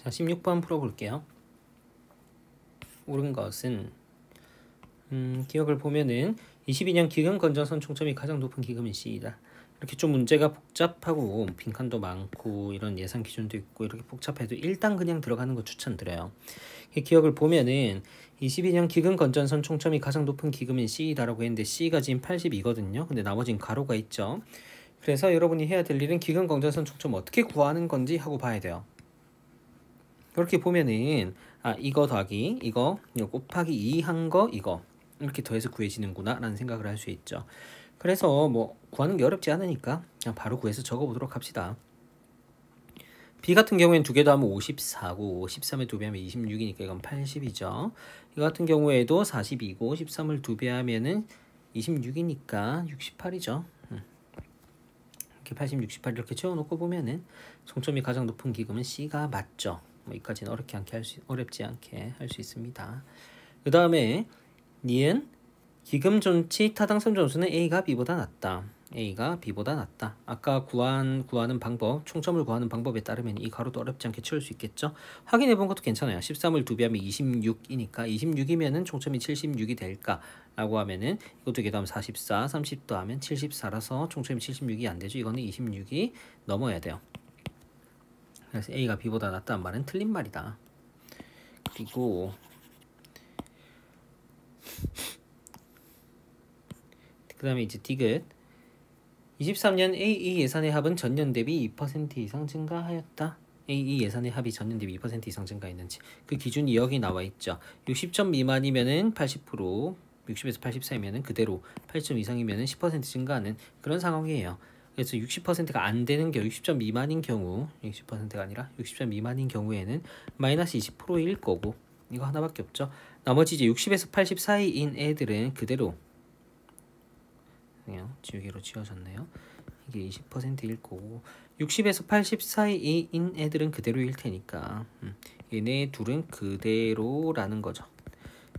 자, 16번 풀어볼게요. 옳은 것은 기억을 보면은 22년 기금 건전선 총점이 가장 높은 기금인 C이다. 이렇게 좀 문제가 복잡하고 빈칸도 많고 이런 예상 기준도 있고 이렇게 복잡해도 일단 그냥 들어가는 거 추천드려요. 기억을 보면은 22년 기금 건전선 총점이 가장 높은 기금인 C이다라고 했는데 C가 지금 82거든요. 근데 나머지는 가로가 있죠. 그래서 여러분이 해야 될 일은 기금 건전선 총점 어떻게 구하는 건지 하고 봐야 돼요. 그렇게 보면은 이거 더하기 이거 곱하기 2 한 거 이거 이렇게 더해서 구해지는구나 라는 생각을 할 수 있죠. 그래서 뭐 구하는 게 어렵지 않으니까 그냥 바로 구해서 적어보도록 합시다. B 같은 경우에는 두 개 더하면 54고 13을 두 배 하면 26이니까 이건 80이죠. 이 같은 경우에도 42고 13을 두 배 하면은 26이니까 68이죠. 이렇게 80, 68 이렇게 채워놓고 보면은 총점이 가장 높은 기금은 C가 맞죠. 뭐 이까지는 어렵지 않게 할 수 있습니다. 그 다음에 니은 기금 존치 타당성 점수는 A가 B보다 낮다. A가 B보다 낮다. 아까 구하는 방법, 총점을 구하는 방법에 따르면 이 가로도 어렵지 않게 채울 수 있겠죠. 확인해 본 것도 괜찮아요. 13을 두 배 하면 26이니까 26이면은 총점이 76이 될까? 라고 하면은 이것도 계산하면 44, 30 더하면 74라서 총점이 76이 안 되죠. 이거는 26이 넘어야 돼요. 그래서 A가 B보다 낫다는 말은 틀린 말이다. 그리고 그 다음에 이제 디귿 23년 AE 예산의 합은 전년 대비 2% 이상 증가하였다. AE 예산의 합이 전년 대비 2% 이상 증가했는지 그 기준이 여기 나와 있죠. 60점 미만이면은 80%, 60에서 80 사이면은 그대로, 80점 이상이면은 10% 증가하는 그런 상황이에요. 그래서 60%가 안 되는 경우, 60점 미만인 경우, 60%가 아니라 60점 미만인 경우에는 마이너스 20%일 거고, 이거 하나밖에 없죠. 나머지 이제 60에서 80 사이인 애들은 그대로 그냥 지우개로 지워졌네요. 이게 20%일 거고 60에서 80 사이인 애들은 그대로일 테니까 얘네 둘은 그대로라는 거죠.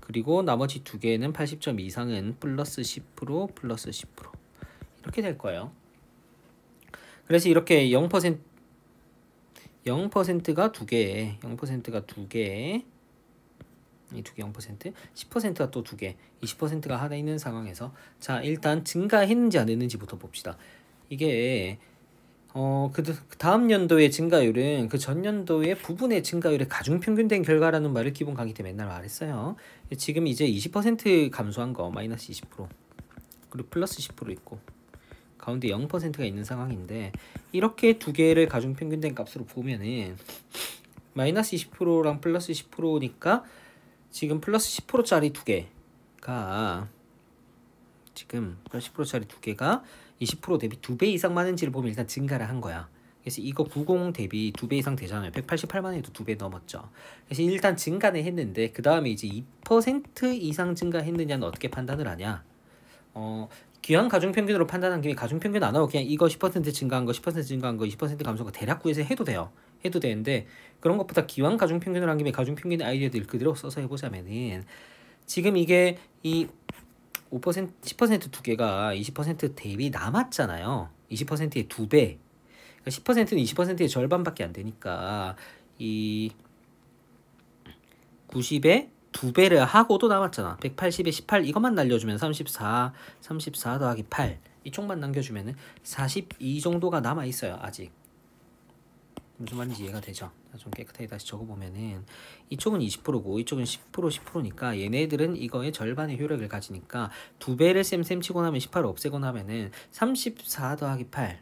그리고 나머지 두 개는 80점 이상은 플러스 10% 플러스 10% 이렇게 될 거예요. 그래서 이렇게 0%가 두 개, 0%가 두 개, 이 두 개 0%, 10%가 또 두 개, 20%가 하나 있는 상황에서 자 일단 증가했는지 안 했는지부터 봅시다. 이게 그 다음 연도의 증가율은 그 전년도의 부분의 증가율의 가중평균된 결과라는 말을 기본 강의 때 맨날 말했어요. 지금 이제 20% 감소한 거 마이너스 20% 그리고 플러스 10% 있고 가운데 0%가 있는 상황인데 이렇게 두 개를 가중평균된 값으로 보면은 마이너스 20%랑 플러스 10%니까 지금 플러스 10%짜리 두 개가 지금 플러스 10%짜리 두 개가 20% 대비 2배 이상 많은지를 보면 일단 증가를 한 거야. 그래서 이거 90 대비 2배 이상 되잖아요. 188만 해도 2배 넘었죠. 그래서 일단 증가는 했는데 그 다음에 이제 2% 이상 증가했느냐는 어떻게 판단을 하냐? 기왕 가중평균으로 판단한 김에 가중평균 안 하고 그냥 이거 10% 증가한 거 10% 증가한 거 20% 감소한 거 대략 구해서 해도 돼요. 해도 되는데 그런 것보다 기왕 가중평균을 한 김에 가중평균 아이디어들 그대로 써서 해보자면은 지금 이게 이 5% 10% 두 개가 20% 대비 남았잖아요. 20%의 두 배. 그러니까 10%는 20%의 절반밖에 안 되니까 이 90에 두 배를 하고도 남았잖아. 180에 18 이것만 날려주면 34 더하기 8 이쪽만 남겨주면은 42 정도가 남아 있어요. 아직. 무슨 말인지 이해가 되죠? 좀 깨끗하게 다시 적어보면은 이쪽은 20%고 이쪽은 10%니까 얘네들은 이거의 절반의 효력을 가지니까 두 배를 쌤 치고 나면 18을 없애고 나면은 34 더하기 8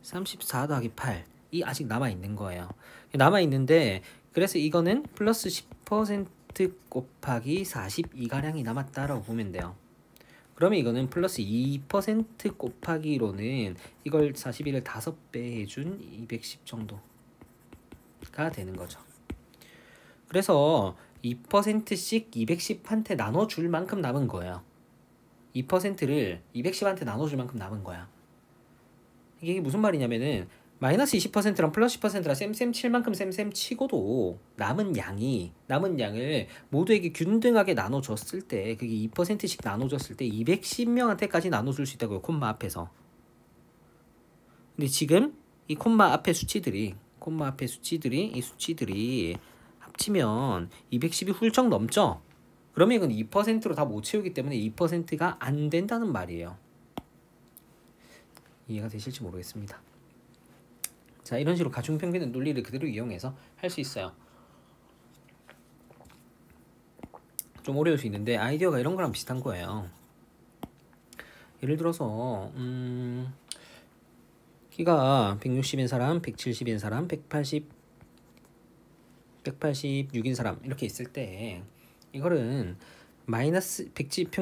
34 더하기 8이 아직 남아있는 거예요. 남아있는데 그래서 이거는 플러스 10% 곱하기 42가량이 남았다라고 보면 돼요. 그러면 이거는 플러스 2% 곱하기로는 이걸 41을 5배 해준 210 정도가 되는 거죠. 그래서 2%씩 210한테 나눠줄 만큼 남은 거예요. 2%를 210한테 나눠줄 만큼 남은 거야. 이게 무슨 말이냐면은 마이너스 20%랑 플러스 10%랑 쌤 칠 만큼 쌤 치고도 남은 양을 모두에게 균등하게 나눠줬을 때 그게 2%씩 나눠줬을 때 210명한테까지 나눠줄 수 있다고요. 콤마 앞에서. 근데 지금 이 콤마 앞에 수치들이 콤마 앞에 수치들이 이 수치들이 합치면 210이 훌쩍 넘죠. 그러면 이건 2%로 다 못 채우기 때문에 2%가 안 된다는 말이에요. 이해가 되실지 모르겠습니다. 자, 이런 식으로 가중평균의 논리를 그대로 이용해서 할 수 있어요. 좀 어려울 수 있는데 아이디어가 이런 거랑 비슷한 거예요. 예를 들어서 키가 160인 사람, 170인 사람, 186인 사람 이렇게 있을 때 이거는 마이너스 110,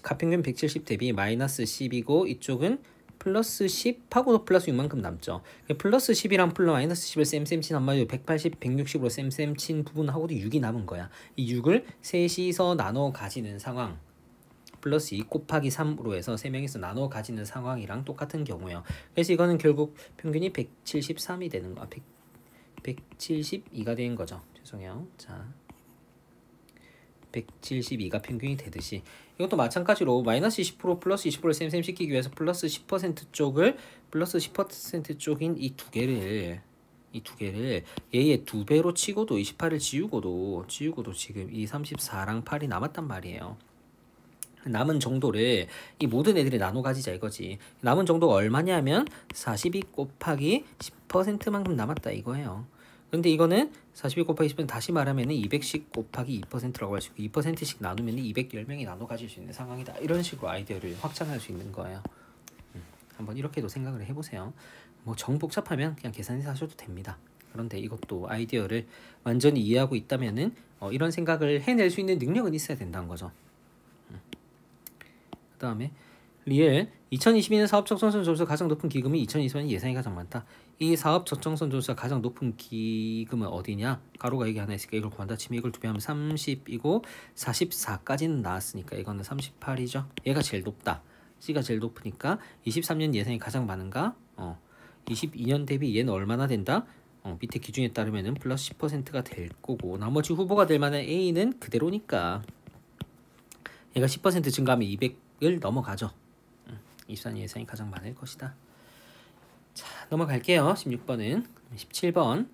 가평균 170 대비 마이너스 10이고 이쪽은 플러스 10하고도 플러스 6만큼 남죠. 플러스 10이랑 플러스 마이너스 10을 쌤쌤 친 한마디로 180, 160으로 쌤쌤 친 부분하고도 6이 남은 거야. 이 6을 셋이서 나눠 가지는 상황, 플러스 2 곱하기 3으로 해서 3명이서 나눠 가지는 상황이랑 똑같은 경우예요. 그래서 이거는 결국 평균이 173이 되는 거야. 172가 된 거죠. 죄송해요. 자, 172가 평균이 되듯이 이것도 마찬가지로 마이너스 20% 플러스 20%를 쌤쌤 시키기 위해서 플러스 10% 쪽을 플러스 10% 쪽인 이 두 개를 얘의 2배로 치고도 28을 지우고도 지금 이 34랑 8이 남았단 말이에요. 남은 정도를 이 모든 애들이 나눠 가지자 이거지. 남은 정도가 얼마냐면 42 곱하기 10%만큼 남았다 이거예요. 근데 이거는 42 곱하기 10은 다시 말하면 200씩 곱하기 2%라고 할 수 있고 2%씩 나누면 210명이 나눠 가질 수 있는 상황이다. 이런 식으로 아이디어를 확장할 수 있는 거예요. 한번 이렇게도 생각을 해보세요. 뭐 정 복잡하면 그냥 계산해서 하셔도 됩니다. 그런데 이것도 아이디어를 완전히 이해하고 있다면은 이런 생각을 해낼 수 있는 능력은 있어야 된다는 거죠. 그 다음에 리엘 2022년 사업 적정선 조사 가장 높은 기금이 2020년 예산이 가장 많다. 이 사업 적정선 조사 가장 높은 기금은 어디냐? 가로가 여기 하나 있으니까 이걸 구한다 치면 이걸 2배 하면 30이고 44까지는 나왔으니까 이거는 38이죠. 얘가 제일 높다. C가 제일 높으니까 23년 예산이 가장 많은가? 22년 대비 얘는 얼마나 된다? 밑에 기준에 따르면은 플러스 10%가 될 거고 나머지 후보가 될 만한 A는 그대로니까 얘가 10% 증가하면 200을 넘어가죠. 24년 예산이 가장 많을 것이다. 자, 넘어갈게요. 16번은 17번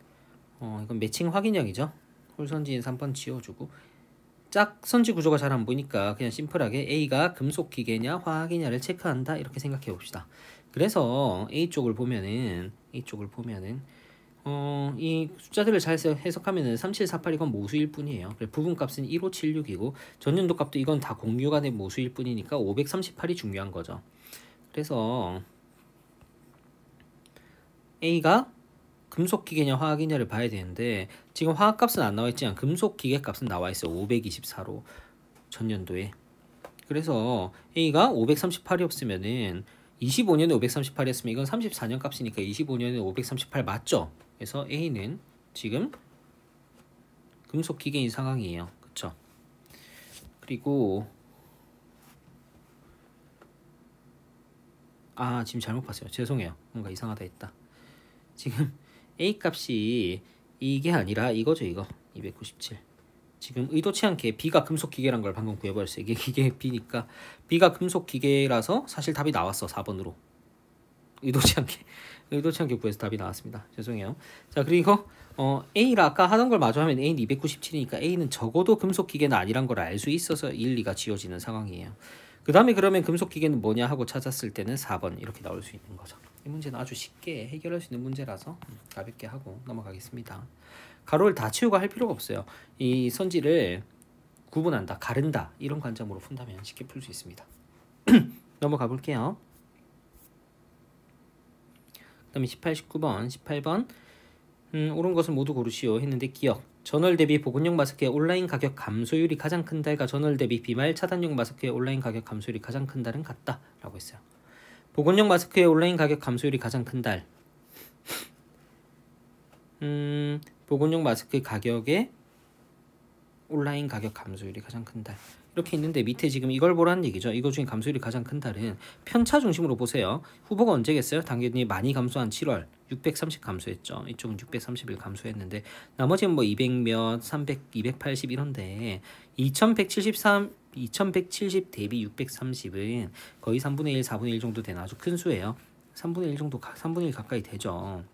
이건 매칭 확인형이죠. 홀선지인 3번 지워주고 짝 선지 구조가 잘 안 보이니까 그냥 심플하게 A가 금속 기계냐 화학이냐를 체크한다 이렇게 생각해 봅시다. 그래서 A 쪽을 보면은 이 숫자들을 잘 해석하면은 3748 이건 모수일 뿐이에요. 부분값은 1576이고 전년도 값도 이건 다 공유가 된 모수일 뿐이니까 538이 중요한 거죠. 그래서 A가 금속기계냐 화학이냐를 봐야 되는데 지금 화학값은 안 나와있지만 금속기계값은 나와있어요. 524로 전년도에. 그래서 A가 538이었으면은 25년에 538이었으면 이건 34년 값이니까 25년에 538 맞죠? 그래서 A는 지금 금속기계인 상황이에요. 그쵸? 그리고 지금 잘못 봤어요. 죄송해요. 뭔가 이상하다 했다. 지금 A 값이 이게 아니라 이거죠. 이거 297. 지금 의도치 않게 B가 금속기계란 걸 방금 구해버렸어요. 이게 B니까 B가 금속기계라서 사실 답이 나왔어. 4번으로 의도치 않게 구해서 답이 나왔습니다. 죄송해요. 자, 그리고 A라 아까 하던 걸 마저 하면 A는 297이니까 A는 적어도 금속기계는 아니란 걸 알 수 있어서 1, 2가 지워지는 상황이에요. 그 다음에 그러면 금속기계는 뭐냐 하고 찾았을 때는 4번 이렇게 나올 수 있는 거죠. 이 문제는 아주 쉽게 해결할 수 있는 문제라서 가볍게 하고 넘어가겠습니다. 가로를 다 치우고 할 필요가 없어요. 이 선지를 구분한다, 가른다 이런 관점으로 푼다면 쉽게 풀 수 있습니다. 넘어가 볼게요. 그 다음에 18, 19번, 18번 옳은 것을 모두 고르시오 했는데 기억 전월 대비 보건용 마스크의 온라인 가격 감소율이 가장 큰 달과 전월 대비 비말 차단용 마스크의 온라인 가격 감소율이 가장 큰 달은 같다 라고 했어요. 보건용 마스크의 온라인 가격 감소율이 가장 큰 달 보건용 마스크 가격의 온라인 가격 감소율이 가장 큰 달 이렇게 있는데 밑에 지금 이걸 보라는 얘기죠. 이거 중에 감소율이 가장 큰 달은 편차 중심으로 보세요. 후보가 언제겠어요? 당연히 많이 감소한 7월 630 감소했죠. 이쪽은 631 감소했는데 나머지는 뭐 200몇, 300, 280 이런데 2170 대비 630은 거의 3분의 1, 4분의 1 정도 되는 아주 큰 수예요. 3분의 1 정도, 3분의 1 가까이 되죠.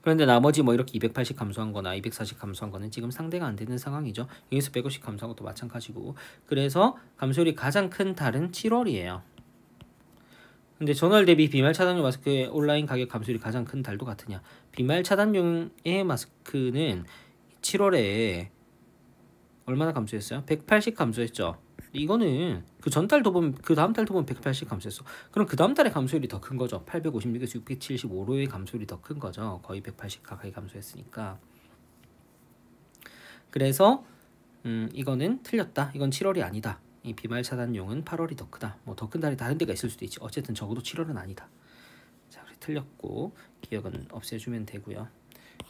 그런데 나머지 뭐 이렇게 280 감소한 거나 240 감소한 거는 지금 상대가 안 되는 상황이죠. 여기서 150 감소한 것도 마찬가지고. 그래서 감소율이 가장 큰 달은 7월이에요. 근데 전월 대비 비말 차단용 마스크의 온라인 가격 감소율이 가장 큰 달도 같으냐? 비말 차단용의 마스크는 7월에 얼마나 감소했어요? 180 감소했죠. 이거는 그 전달도 보면 그 다음 달도 보면 180 감소했어. 그럼 그 다음 달에 감소율이 더 큰 거죠. 856에서 675로의 감소율이 더 큰 거죠. 거의 180 가까이 감소했으니까. 그래서 이거는 틀렸다. 이건 7월이 아니다. 이 비말 차단용은 8월이 더 크다. 뭐 더 큰 달이 다른 데가 있을 수도 있지. 어쨌든 적어도 7월은 아니다. 자, 그래 틀렸고 기억은 없애주면 되고요.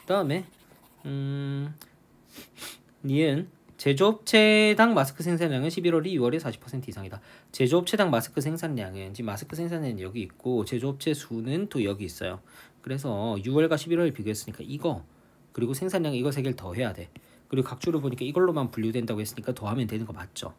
그다음에 니은 제조업체당 마스크 생산량은 11월이 6월에 40% 이상이다. 제조업체당 마스크 생산량은 지금 마스크 생산량은 여기 있고 제조업체 수는 또 여기 있어요. 그래서 6월과 11월을 비교했으니까 이거 그리고 생산량 이거 세 개를 더해야 돼. 그리고 각주를 보니까 이걸로만 분류된다고 했으니까 더하면 되는 거 맞죠?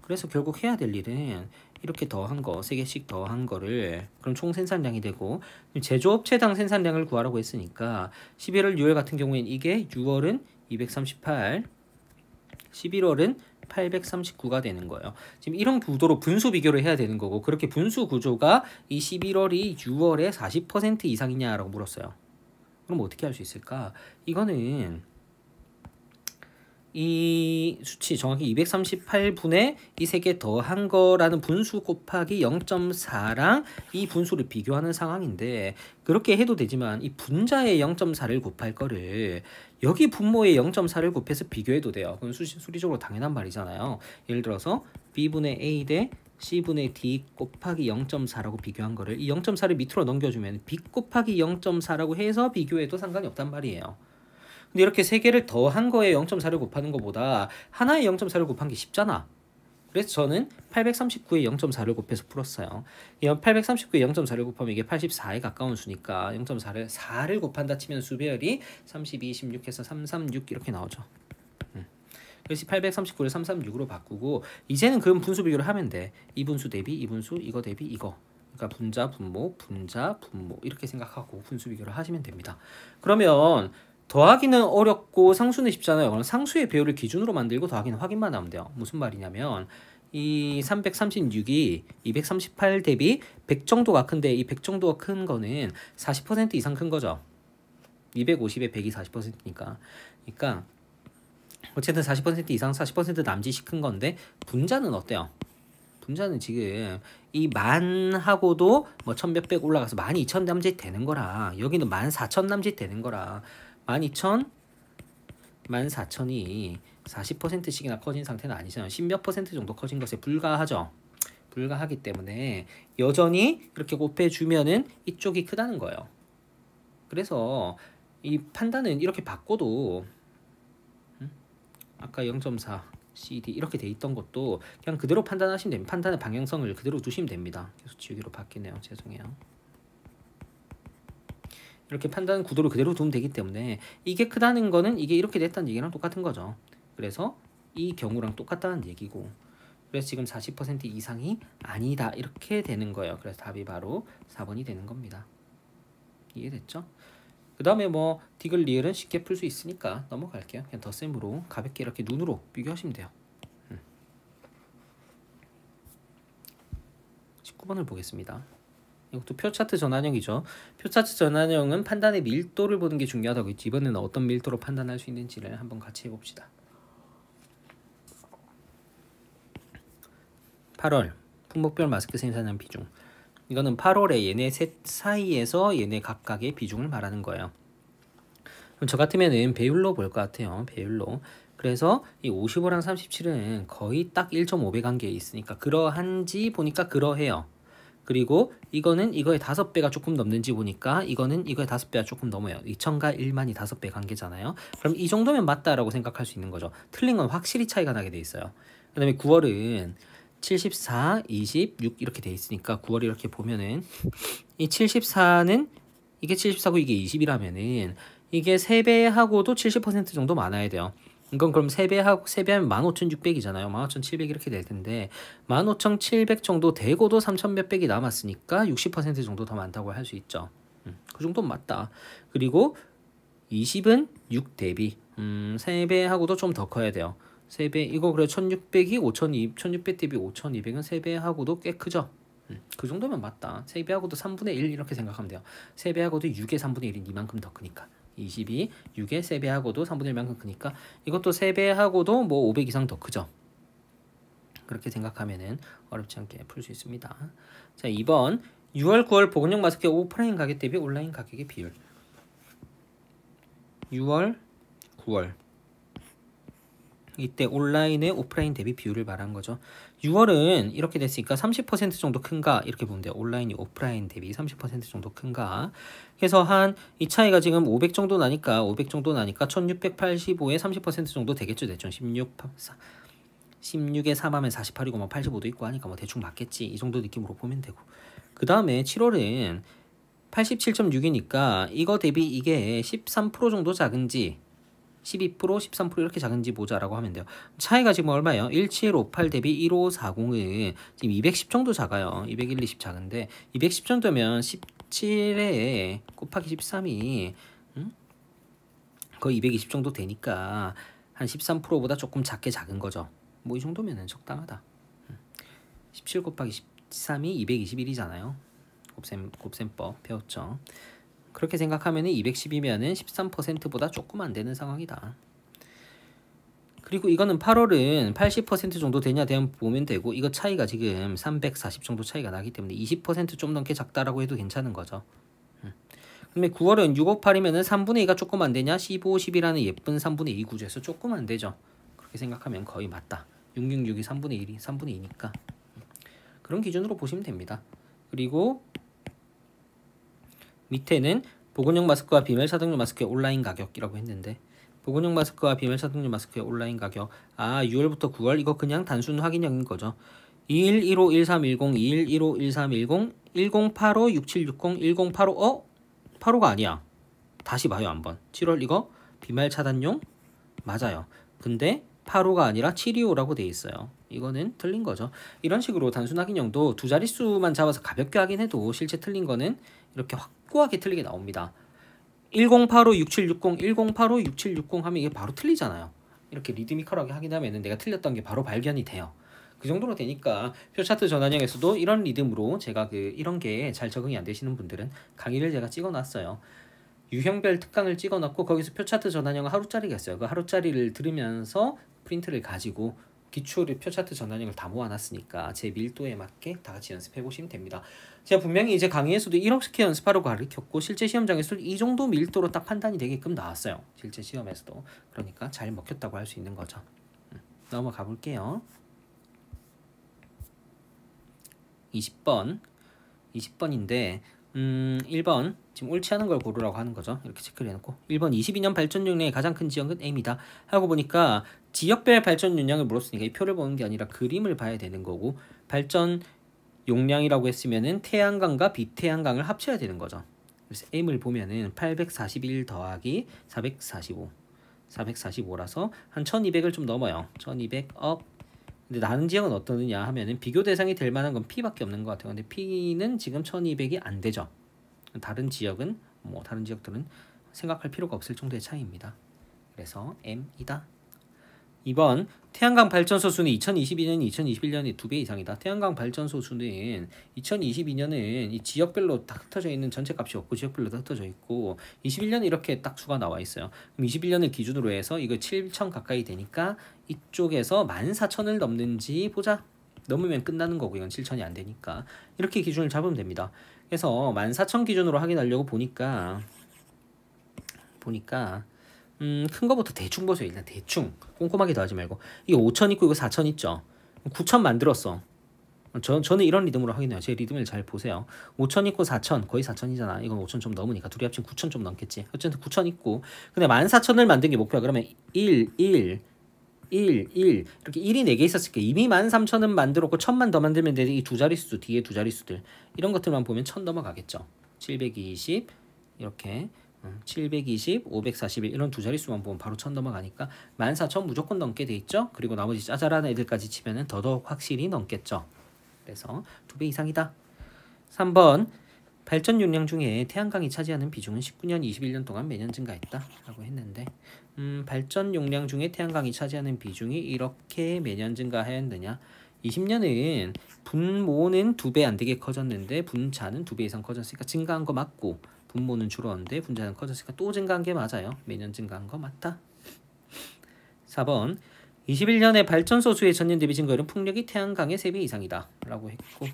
그래서 결국 해야 될 일은 이렇게 더한 거, 3개씩 더한 거를 그럼 총 생산량이 되고 제조업체당 생산량을 구하라고 했으니까 11월, 6월 같은 경우에는 이게 6월은 238, 11월은 839가 되는 거예요. 지금 이런 구도로 분수 비교를 해야 되는 거고 그렇게 분수 구조가 이 11월이 6월에 40% 이상이냐라고 물었어요. 그럼 어떻게 할 수 있을까? 이거는 이 수치 정확히 238분의 이 세 개 더한 거라는 분수 곱하기 0.4랑 이 분수를 비교하는 상황인데 그렇게 해도 되지만 이 분자의 0.4를 곱할 거를 여기 분모의 0.4를 곱해서 비교해도 돼요. 그건 수리적으로 당연한 말이잖아요. 예를 들어서 B분의 A 대 C분의 D 곱하기 0.4라고 비교한 거를 이 0.4를 밑으로 넘겨주면 B 곱하기 0.4라고 해서 비교해도 상관이 없단 말이에요. 근데 이렇게 세 개를 더한 거에 0.4를 곱하는 것보다 하나에 0.4를 곱한 게 쉽잖아. 그래서 저는 839에 0.4를 곱해서 풀었어요. 이 839에 0.4를 곱하면 이게 84에 가까운 수니까 0.4를 4를 곱한다 치면 수배열이 32, 16해서 336 이렇게 나오죠. 그래서 839를 336으로 바꾸고 이제는 그럼 분수 비교를 하면 돼. 이 분수 대비 이 분수 이거 대비 이거. 그러니까 분자 분모 분자 분모 이렇게 생각하고 분수 비교를 하시면 됩니다. 그러면 더하기는 어렵고 상수는 쉽잖아요. 그럼 상수의 배열을 기준으로 만들고 더하기는 확인만 하면 돼요. 무슨 말이냐면 이 336이 238 대비 100 정도가 큰데 이 100 정도가 큰 거는 40% 이상 큰 거죠. 250에 100이 40%니까. 그러니까 어쨌든 40% 이상 40% 남짓이 큰 건데 분자는 어때요? 분자는 지금 이 만하고도 뭐 1000몇백 올라가서 12,000 남짓 되는 거라 여기는 14,000 남짓 되는 거라 12,000, 14,000이 40%씩이나 커진 상태는 아니잖아요. 10몇 % 정도 커진 것에 불과하죠. 불과하기 때문에 여전히 이렇게 곱해주면은 이쪽이 크다는 거예요. 그래서 이 판단은 이렇게 바꿔도 아까 0.4 CD 이렇게 돼 있던 것도 그냥 그대로 판단하시면 됩니다. 판단의 방향성을 그대로 두시면 됩니다. 계속 지우기로 바뀌네요. 죄송해요. 이렇게 판단 구도를 그대로 두면 되기 때문에 이게 크다는 거는 이게 이렇게 됐다는 얘기랑 똑같은 거죠. 그래서 이 경우랑 똑같다는 얘기고 그래서 지금 40% 이상이 아니다 이렇게 되는 거예요. 그래서 답이 바로 4번이 되는 겁니다. 이해됐죠? 그 다음에 뭐 디귿 리을은 쉽게 풀 수 있으니까 넘어갈게요. 그냥 덧셈으로 가볍게 이렇게 눈으로 비교하시면 돼요. 19번을 보겠습니다. 이것도 표차트 전환형이죠. 표차트 전환형은 판단의 밀도를 보는 게 중요하다고 했지. 이번에는 어떤 밀도로 판단할 수 있는지를 한번 같이 해봅시다. 8월 품목별 마스크 생산량 비중. 이거는 8월에 얘네 셋 사이에서 얘네 각각의 비중을 말하는 거예요. 그럼 저 같으면은 배율로 볼 것 같아요. 배율로. 그래서 이 55랑 37은 거의 딱 1.5배 관계에 있으니까 그러한지 보니까 그러해요. 그리고 이거는 이거의 5배가 조금 넘는지 보니까 이거는 이거의 5배가 조금 넘어요. 2000과 1만이 5배 관계잖아요. 그럼 이 정도면 맞다라고 생각할 수 있는 거죠. 틀린 건 확실히 차이가 나게 돼 있어요. 그 다음에 9월은 74, 26 이렇게 돼 있으니까 9월 이렇게 보면은 이 74는 이게 74고 이게 20이라면은 이게 3배하고도 70% 정도 많아야 돼요. 이건 그럼 3배하고 3배하면 15,600이잖아요. 15,700 이렇게 될 텐데 15,700 정도 되고도 3,000 몇백이 남았으니까 60% 정도 더 많다고 할 수 있죠. 그 정도는 맞다. 그리고 20은 6 대비 3배하고도 좀 더 커야 돼요. 3배 이거 그래 1600이 5200 1600 대비 5200은 3배하고도 꽤 크죠. 그 정도면 맞다. 3배하고도 3분의 1 이렇게 생각하면 돼요. 3배하고도 6의 3분의 1이 이만큼 더 크니까 20이 6의 3배하고도 3분의 1만큼 크니까 이것도 3배하고도 뭐 500 이상 더 크죠. 그렇게 생각하면은 어렵지 않게 풀 수 있습니다. 자, 2번 6월 9월 보건용 마스크의 오프라인 가격 대비 온라인 가격의 비율. 6월 9월 이때 온라인의 오프라인 대비 비율을 말한 거죠. 6월은 이렇게 됐으니까 30% 정도 큰가 이렇게 보면 돼요. 온라인이 오프라인 대비 30% 정도 큰가. 그래서 한 이 차이가 지금 500 정도 나니까 1685에 30% 정도 되겠죠. 대충 16에 3하면 48이고 뭐 85도 있고 하니까 뭐 대충 맞겠지. 이 정도 느낌으로 보면 되고. 그 다음에 7월은 87.6이니까 이거 대비 이게 13% 정도 작은지 12%, 13% 이렇게 작은지 보자라고 하면 돼요. 차이가 지금 얼마예요? 1758 대비 1540은 지금 210 정도 작아요. 200, 20 작은데 210 정도면 17에 곱하기 13이 거의 220 정도 되니까 한 13%보다 조금 작게 작은 거죠. 뭐 이 정도면은 적당하다. 17 곱하기 13이 221이잖아요. 곱셈법 배웠죠. 그렇게 생각하면 210이면은 13%보다 조금 안 되는 상황이다. 그리고 이거는 8월은 80% 정도 되냐 보면 되고 이거 차이가 지금 340 정도 차이가 나기 때문에 20% 좀 넘게 작다라고 해도 괜찮은 거죠. 근데 9월은 658이면은 3분의 2가 조금 안 되냐? 15, 10이라는 예쁜 3분의 2 구조에서 조금 안 되죠. 그렇게 생각하면 거의 맞다. 666이 3분의 1이 3분의 2니까. 그런 기준으로 보시면 됩니다. 그리고 밑에는 보건용 마스크와 비말 차등용 마스크의 온라인 가격이라고 했는데 보건용 마스크와 비말 차등용 마스크의 온라인 가격 6월부터 9월 이거 그냥 단순 확인형인 거죠. 21, 15, 1310, 21, 15, 1310, 1085, 6760, 1085 85가 아니야. 다시 봐요 한번. 7월 이거 비말 차단용 맞아요. 근데 85가 아니라 725라고 돼 있어요. 이거는 틀린 거죠. 이런 식으로 단순 확인형도 두 자릿수만 잡아서 가볍게 확인해도 실제 틀린 거는 이렇게 확고하게 틀리게 나옵니다. 1085 6760 1085 6760 하면 이게 바로 틀리잖아요. 이렇게 리드미컬하게 확인하면 내가 틀렸던 게 바로 발견이 돼요. 그 정도로 되니까 표차트 전환형에서도 이런 리듬으로 제가 이런 게 잘 적응이 안 되시는 분들은 강의를 제가 찍어놨어요. 유형별 특강을 찍어놨고 거기서 표차트 전환형은 하루짜리가 있어요. 그 하루짜리를 들으면서 프린트를 가지고 기초를 표차트 전환형을 다 모아놨으니까 제 밀도에 맞게 다 같이 연습해 보시면 됩니다. 제가 분명히 이제 강의에서도 이렇게 연습하라고 가르쳤고 실제 시험장에서도 이 정도 밀도로 딱 판단이 되게끔 나왔어요. 실제 시험에서도. 그러니까 잘 먹혔다고 할 수 있는 거죠. 넘어가 볼게요. 20번인데 1번 지금 옳지 않은 걸 고르라고 하는 거죠. 이렇게 체크를 해놓고 1번 22년 발전 용량의 가장 큰 지역은 M이다 하고 보니까 지역별 발전 용량을 물었으니까 이 표를 보는 게 아니라 그림을 봐야 되는 거고 발전 용량이라고 했으면은 태양광과 비태양광을 합쳐야 되는 거죠. 그래서 M을 보면은 841 더하기 445라서 한 1200을 좀 넘어요. 1200업. 근데 나는 지역은 어떠느냐 하면은 비교 대상이 될 만한 건 P밖에 없는 것 같아요. 근데 P는 지금 1200이 안 되죠. 다른 지역은 다른 지역들은 생각할 필요가 없을 정도의 차이입니다. 그래서 M이다. 2번 태양광 발전소 수는 2022년, 2021년에 2배 이상이다. 태양광 발전소 수는 2022년은 이 지역별로 다 흩어져 있는 전체 값이 없고 지역별로 다 흩어져 있고 21년에 이렇게 딱 수가 나와 있어요. 그럼 21년을 기준으로 해서 이거 7,000 가까이 되니까 이쪽에서 14,000을 넘는지 보자. 넘으면 끝나는 거고 이건 7,000이 안 되니까 이렇게 기준을 잡으면 됩니다. 그래서 14,000 기준으로 확인하려고 보니까 큰 거부터 대충 보세요. 일단 대충 꼼꼼하게 더하지 말고 이게 5,000 있고 이거 4,000 있죠. 9,000 만들었어. 저는 이런 리듬으로 확인해요. 제 리듬을 잘 보세요. 5,000 있고 4,000 거의 4,000이잖아. 이건 5,000 좀 넘으니까 둘이 합치면 9,000 좀 넘겠지. 어쨌든 9,000 있고 근데 14,000을 만든 게 목표야. 그러면 1 이렇게 1이 4개 있었을게. 이미 13,000은 만들었고 1,000만 더 만들면 돼. 이 두 자릿수 뒤에 두 자릿수들 이런 것들만 보면 1,000 넘어가겠죠. 720 이렇게 720, 541 이런 두 자릿수만 보면 바로 1,000 넘어가니까 14,000 무조건 넘게 돼 있죠. 그리고 나머지 짜잘한 애들까지 치면은 더더욱 확실히 넘겠죠. 그래서 2배 이상이다. 3번 발전 용량 중에 태양광이 차지하는 비중은 19년, 21년 동안 매년 증가했다 라고 했는데 발전 용량 중에 태양광이 차지하는 비중이 이렇게 매년 증가하였느냐. 20년은 분모는 2배 안되게 커졌는데 분자는 2배 이상 커졌으니까 증가한 거 맞고, 분모는 줄었는데 분자는 커졌으니까 또 증가한 게 맞아요. 매년 증가한 거 맞다. 4번 21년에 발전소 수의 전년 대비 증가율은 풍력이 태양광의 3배 이상이다 라고 했고,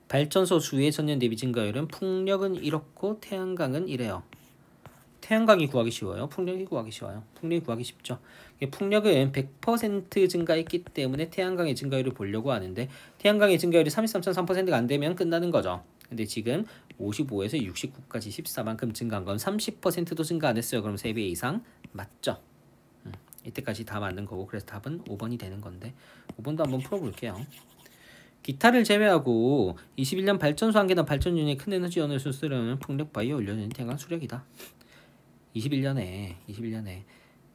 발전소 수의 전년 대비 증가율은 풍력은 이렇고 태양광은 이래요. 태양광이 구하기 쉬워요? 풍력이 구하기 쉬워요? 풍력이 구하기 쉽죠. 풍력은 100% 증가했기 때문에 태양광의 증가율을 보려고 하는데, 태양광의 증가율이 33.3%가 안 되면 끝나는 거죠. 근데 지금 55에서 69까지 14만큼 증가한 건 30%도 증가 안 했어요. 그럼 3배 이상 맞죠? 이때까지 다 맞는 거고, 그래서 답은 5번이 되는 건데, 5번도 한번 풀어볼게요. 기타를 제외하고 21년 발전소 한 개당 발전 유닛 큰 에너지 연을 수쓰려면 풍력 바이오 연료는 태양광 수력이다. 21년에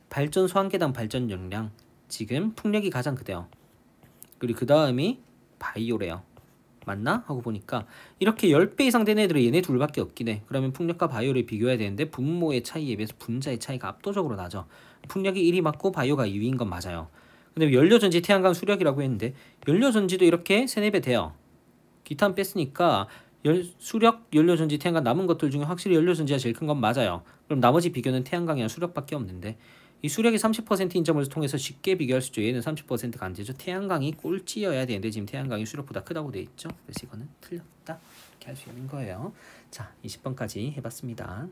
발전소 한 개당 발전 용량, 지금 풍력이 가장 크대요. 그리고 그 다음이 바이오래요. 맞나? 하고 보니까 이렇게 10배 이상 되는 애들은 얘네 둘밖에 없긴 해. 그러면 풍력과 바이오를 비교해야 되는데 분모의 차이에 비해서 분자의 차이가 압도적으로 나죠. 풍력이 1위 맞고 바이오가 2위인 건 맞아요. 근데 연료전지 태양광 수력이라고 했는데 연료전지도 이렇게 3, 4배 돼요. 기타는 뺐으니까 수력, 연료전지, 태양광 남은 것들 중에 확실히 연료전지가 제일 큰 건 맞아요. 그럼 나머지 비교는 태양광이랑 수력밖에 없는데, 이 수력이 30%인 점을 통해서 쉽게 비교할 수 있죠. 얘는 30%가 안 되죠. 태양광이 꼴찌여야 되는데 지금 태양광이 수력보다 크다고 돼 있죠. 그래서 이거는 틀렸다 이렇게 할 수 있는 거예요. 자, 20번까지 해봤습니다.